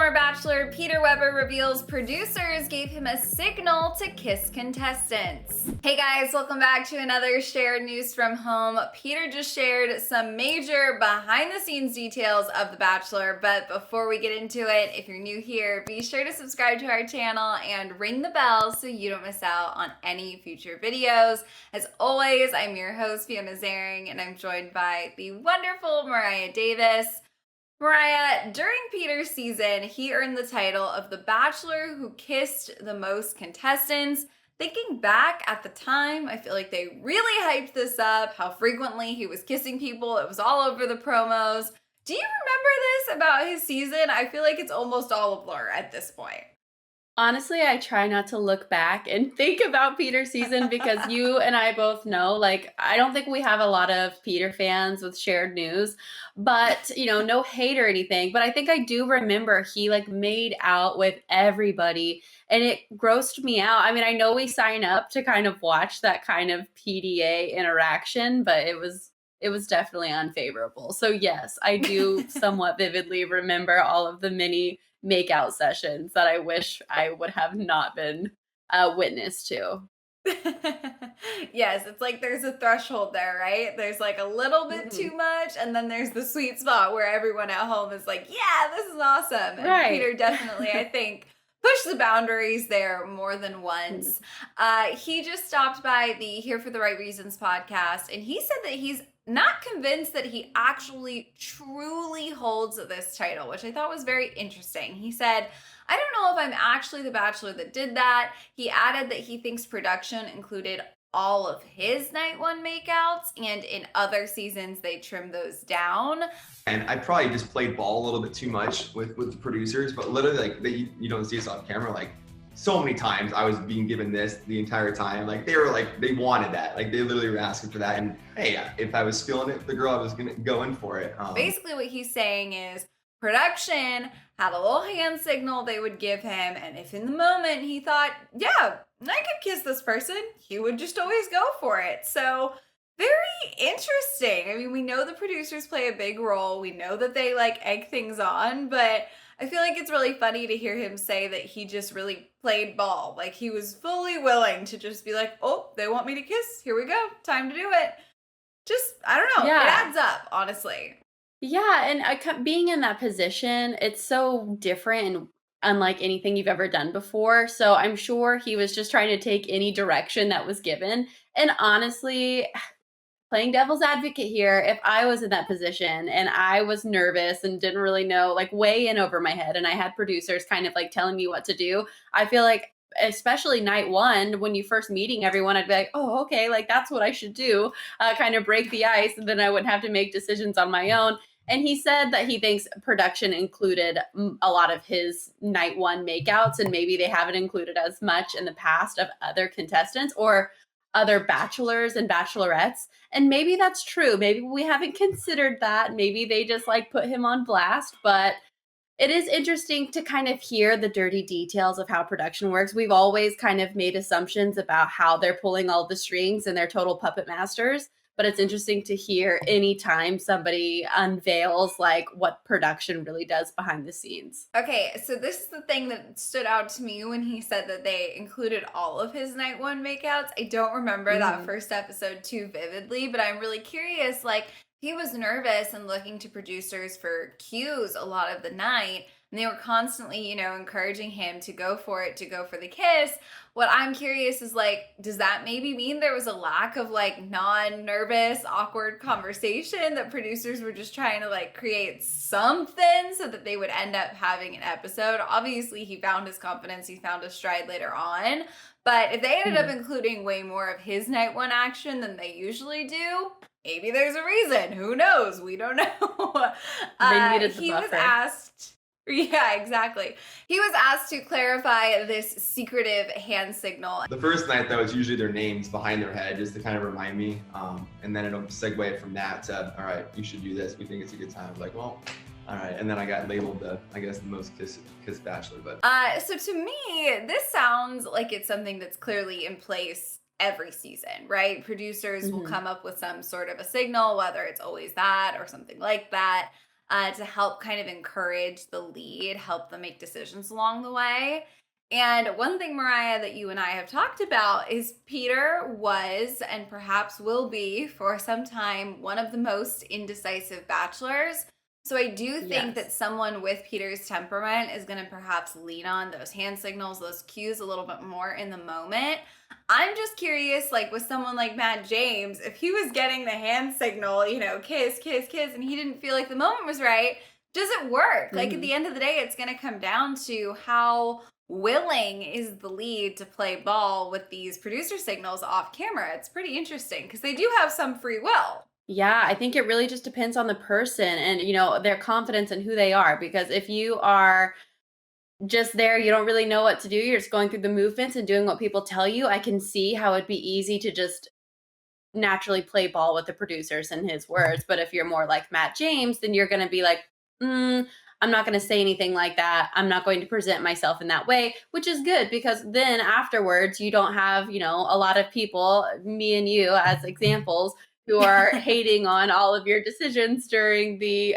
Former Bachelor Peter Weber reveals producers gave him a signal to kiss contestants. Hey guys, welcome back to another shared news from home. Peter just shared some major behind the scenes details of The Bachelor, but before we get into it, if you're new here, be sure to subscribe to our channel and ring the bell so you don't miss out on any future videos. As always, I'm your host, Fiona Zaring, and I'm joined by the wonderful Mariah Davis. Mariah, during Peter's season, he earned the title of the Bachelor who kissed the most contestants. Thinking back at the time, I feel like they really hyped this up, how frequently he was kissing people. It was all over the promos. Do you remember this about his season? I feel like it's almost all a blur at this point. Honestly, I try not to look back and think about Peter's season because you and I both know, I don't think we have a lot of Peter fans with shared news, but, no hate or anything. But I think I do remember he made out with everybody and it grossed me out. I mean, I know we sign up to kind of watch that kind of PDA interaction, but it was definitely unfavorable. So yes, I do somewhat vividly remember all of the many makeout sessions that I wish I would have not been witness to. Yes, it's like there's a threshold there, right? There's like a little bit too Mhm. much, and then there's the sweet spot where everyone at home is like, yeah, this is awesome. And Right. Peter definitely, I think, pushed the boundaries there more than Mhm. once. He just stopped by the Here for the Right Reasons podcast, and he said that he's not convinced that he actually truly holds this title, which I thought was very interesting. He said, I don't know if I'm actually the Bachelor that did that. He added that he thinks production included all of his night one makeouts, and in other seasons they trimmed those down. And I probably just played ball a little bit too much with the producers, but literally you don't see us off camera, so many times I was being given this the entire time. They wanted that. They literally were asking for that. And hey, if I was feeling it, the girl, I was gonna go in for it. Basically what he's saying is production had a little hand signal they would give him, and if in the moment he thought, yeah, I could kiss this person, he would just always go for it. So very interesting. I mean, we know the producers play a big role. We know that they egg things on, but I feel like it's really funny to hear him say that he just really played ball. Like he was fully willing to just be like, oh, they want me to kiss. Here we go. Time to do it. Just, I don't know. It Yeah. adds up, honestly. Yeah, and being in that position, it's so different and unlike anything you've ever done before. So I'm sure he was just trying to take any direction that was given. And honestly, playing devil's advocate here, if I was in that position and I was nervous and didn't really know, way in over my head, and I had producers kind of telling me what to do, I feel like, especially night one, when you first meeting everyone, I'd be like, oh, okay, that's what I should do, kind of break the ice, and then I wouldn't have to make decisions on my own. And he said that he thinks production included a lot of his night one makeouts, and maybe they haven't included as much in the past of other contestants or other bachelors and bachelorettes. And maybe that's true. Maybe we haven't considered that. Maybe they just put him on blast. But it is interesting to kind of hear the dirty details of how production works. We've always kind of made assumptions about how they're pulling all the strings and they're total puppet masters. But it's interesting to hear anytime somebody unveils what production really does behind the scenes. Okay, so this is the thing that stood out to me when he said that they included all of his night one makeouts. I don't remember that Mhm. first episode too vividly, but I'm really curious. He was nervous and looking to producers for cues a lot of the night, and they were constantly, encouraging him to go for it, to go for the kiss. What I'm curious is does that maybe mean there was a lack of non-nervous, awkward conversation that producers were just trying to create something so that they would end up having an episode? Obviously, he found his confidence, he found his stride later on. But if they ended up Mhm. including way more of his night one action than they usually do, maybe there's a reason. Who knows? We don't know. They needed the He was buffer. asked. Yeah, exactly. He was asked to clarify this secretive hand signal. The first night, though, it's usually their names behind their head just to kind of remind me. And then it'll segue from that to, all right, you should do this. We think it's a good time. I was like, well, all right. And then I got labeled the most kiss bachelor. But So to me, this sounds like it's something that's clearly in place every season, right? Producers will Mhm. come up with some sort of a signal, whether it's always that or something like that. to help kind of encourage the lead, help them make decisions along the way. And one thing, Mariah, that you and I have talked about is Peter was and perhaps will be for some time one of the most indecisive bachelors. So I do think that Yes. someone with Peter's temperament is going to perhaps lean on those hand signals, those cues a little bit more in the moment. I'm just curious, like with someone like Matt James, if he was getting the hand signal, kiss, kiss, kiss, and he didn't feel like the moment was right, does it work? Like at Mhm. the end of the day, it's going to come down to how willing is the lead to play ball with these producer signals off camera. It's pretty interesting because they do have some free will. Yeah, I think it really just depends on the person and, their confidence in who they are. Because if you are just there, you don't really know what to do, you're just going through the movements and doing what people tell you, I can see how it'd be easy to just naturally play ball with the producers and his words. But if you're more like Matt James, then you're going to be like, I'm not going to say anything like that. I'm not going to present myself in that way, which is good because then afterwards you don't have, a lot of people, me and you as examples, who are hating on all of your decisions during the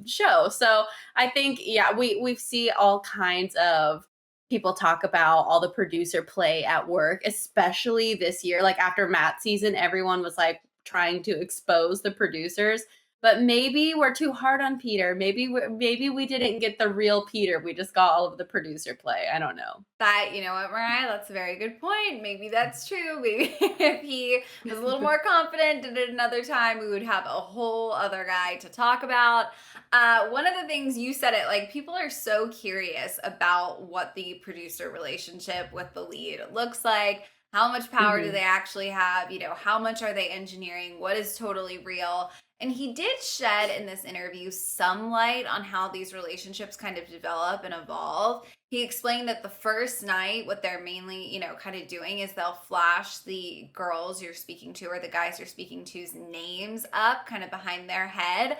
show. So I think, yeah, we see all kinds of people talk about all the producer play at work, especially this year. Like after Matt season, everyone was like trying to expose the producers. But maybe we're too hard on Peter. Maybe we didn't get the real Peter. We just got all of the producer play. I don't know. That, you know what, Mariah, that's a very good point. Maybe that's true. Maybe if he was a little more confident, did it another time, we would have a whole other guy to talk about. One of the things you said it, like people are so curious about what the producer relationship with the lead looks like. How much power do Mhm. they actually have? How much are they engineering? What is totally real? And he did shed in this interview some light on how these relationships kind of develop and evolve. He explained that the first night, what they're mainly, kind of doing is they'll flash the girls you're speaking to or the guys you're speaking to's names up kind of behind their head,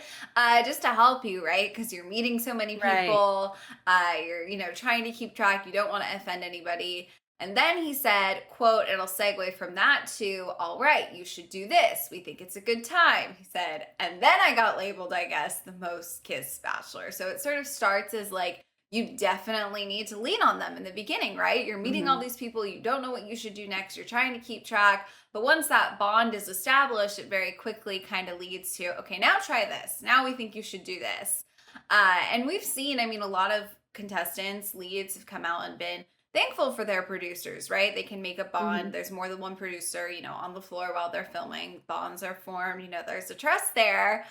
just to help you, right? Because you're meeting so many Right. people, you're, trying to keep track, you don't want to offend anybody. And then he said, quote, it'll segue from that to, all right, you should do this. We think it's a good time. He said, and then I got labeled, I guess, the most kissed bachelor. So it sort of starts as like, you definitely need to lean on them in the beginning, right? You're meeting all Mhm. these people, you don't know what you should do next, you're trying to keep track. But once that bond is established, it very quickly kind of leads to, okay, now try this. Now we think you should do this. And we've seen, I mean, a lot of contestants, leads have come out and been thankful for their producers, right? They can make a bond. Mhm. There's more than one producer, on the floor while they're filming. Bonds are formed, there's a trust there.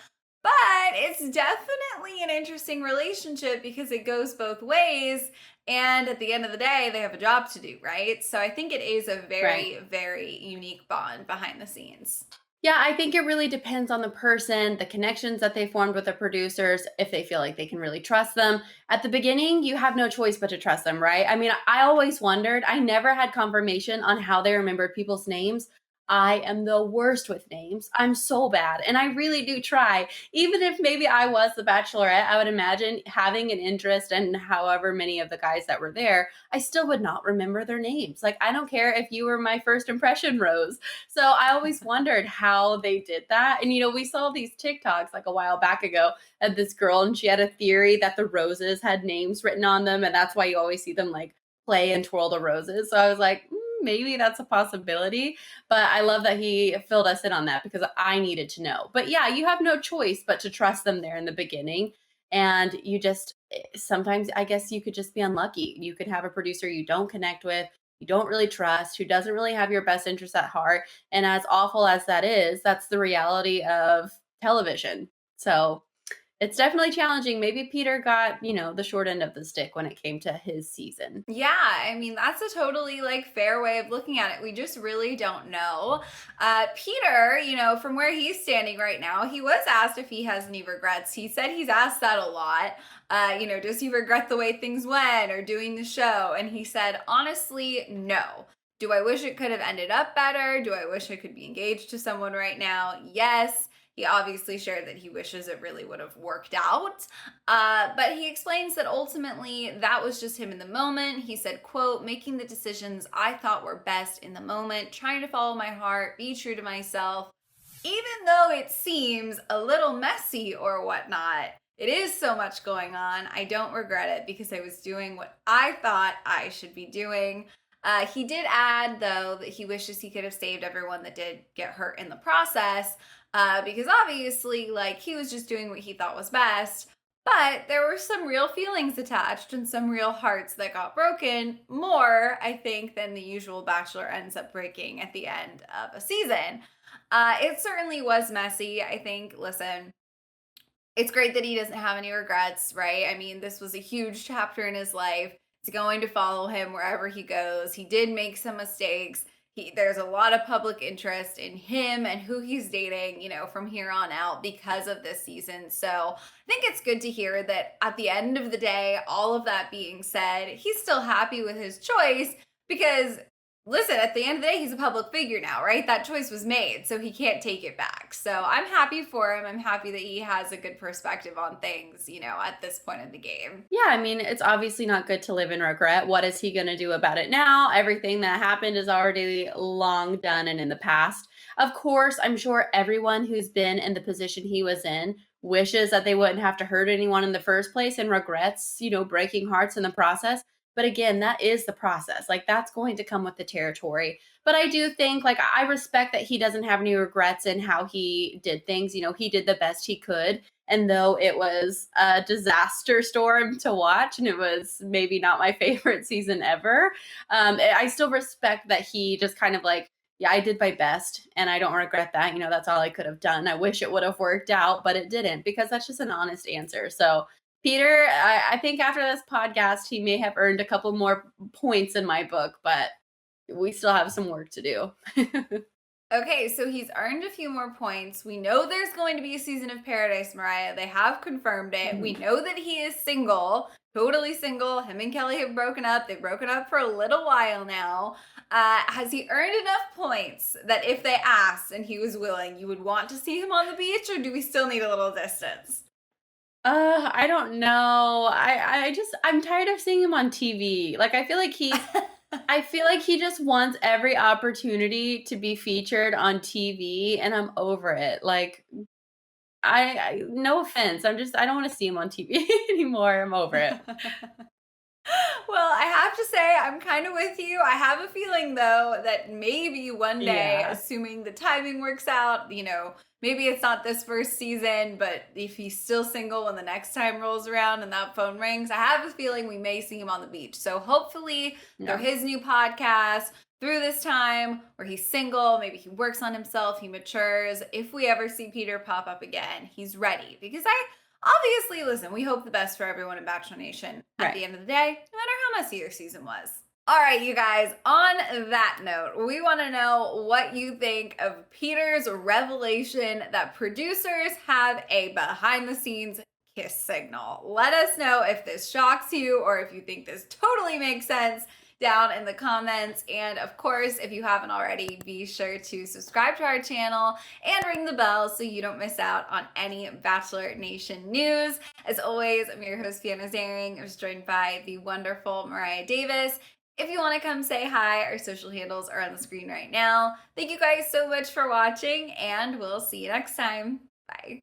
But it's definitely an interesting relationship because it goes both ways. And at the end of the day, they have a job to do, right? So I think it is a Right. very, very unique bond behind the scenes. Yeah, I think it really depends on the person, the connections that they formed with the producers, if they feel like they can really trust them. At the beginning, you have no choice but to trust them, right? I mean, I always wondered, I never had confirmation on how they remembered people's names. I am the worst with names. I'm so bad. And I really do try. Even if maybe I was the bachelorette, I would imagine having an interest in however many of the guys that were there, I still would not remember their names. Like, I don't care if you were my first impression rose. So I always wondered how they did that. And, we saw these TikToks like a while back ago of this girl, and she had a theory that the roses had names written on them. And that's why you always see them like play and twirl the roses. So I was like, maybe that's a possibility. But I love that he filled us in on that because I needed to know. But yeah, you have no choice but to trust them there in the beginning. And you just sometimes, I guess, you could just be unlucky. You could have a producer you don't connect with, you don't really trust, who doesn't really have your best interests at heart. And as awful as that is, that's the reality of television. So it's definitely challenging. Maybe Peter got, the short end of the stick when it came to his season. Yeah, I mean, that's a totally like fair way of looking at it. We just really don't know. Peter, from where he's standing right now, he was asked if he has any regrets. He said he's asked that a lot. Does he regret the way things went or doing the show? And he said, honestly, no. Do I wish it could have ended up better? Do I wish I could be engaged to someone right now? Yes. He obviously shared that he wishes it really would have worked out. But he explains that ultimately that was just him in the moment. He said, quote, making the decisions I thought were best in the moment, trying to follow my heart, be true to myself, even though it seems a little messy or whatnot. It is so much going on. I don't regret it because I was doing what I thought I should be doing. He did add, though, that he wishes he could have saved everyone that did get hurt in the process, because obviously, like, he was just doing what he thought was best. But there were some real feelings attached and some real hearts that got broken, more, I think, than the usual Bachelor ends up breaking at the end of a season. It certainly was messy. I think, listen, it's great that he doesn't have any regrets, right? I mean, this was a huge chapter in his life. It's going to follow him wherever he goes. He did make some mistakes. There's a lot of public interest in him and who he's dating, from here on out because of this season. So I think it's good to hear that at the end of the day, all of that being said, he's still happy with his choice because listen, at the end of the day, he's a public figure now, right? That choice was made, so he can't take it back. So I'm happy for him. I'm happy that he has a good perspective on things, at this point in the game. Yeah, I mean, it's obviously not good to live in regret. What is he going to do about it now? Everything that happened is already long done and in the past. Of course, I'm sure everyone who's been in the position he was in wishes that they wouldn't have to hurt anyone in the first place and regrets, breaking hearts in the process. But again, that is the process. Like, that's going to come with the territory. But I do think, like, I respect that he doesn't have any regrets in how he did things. He did the best he could. And though it was a disaster storm to watch, and it was maybe not my favorite season ever, I still respect that he just kind of like, yeah, I did my best and I don't regret that. That's all I could have done. I wish it would have worked out, but it didn't, because that's just an honest answer. So Peter, I think after this podcast, he may have earned a couple more points in my book, but we still have some work to do. Okay, so he's earned a few more points. We know there's going to be a season of Paradise, Mariah. They have confirmed it. We know that he is single, totally single. Him and Kelly have broken up. They've broken up for a little while now. Has he earned enough points that if they asked and he was willing, you would want to see him on the beach, or do we still need a little distance? I don't know. I'm tired of seeing him on TV. Like, I feel like he just wants every opportunity to be featured on TV, and I'm over it. Like, I no offense. I don't want to see him on TV anymore. I'm over it. Well, I have to say, I'm kind of with you. I have a feeling, though, that maybe one day, assuming the timing works out, maybe it's not this first season, but if he's still single when the next time rolls around and that phone rings, I have a feeling we may see him on the beach. So hopefully through his new podcast, through this time where he's single, maybe he works on himself, he matures. If we ever see Peter pop up again, he's ready. Because obviously, listen, we hope the best for everyone in Bachelor Nation at the end of the day, no matter how messy your season was. All right, you guys, on that note, we want to know what you think of Peter's revelation that producers have a behind-the-scenes kiss signal. Let us know if this shocks you or if you think this totally makes sense down in the comments. And of course, if you haven't already, be sure to subscribe to our channel and ring the bell so you don't miss out on any Bachelor Nation news. As always, I'm your host, Fiona Zaring. I was joined by the wonderful Mariah Davis. If you want to come say hi, our social handles are on the screen right now. Thank you guys so much for watching, and we'll see you next time. Bye.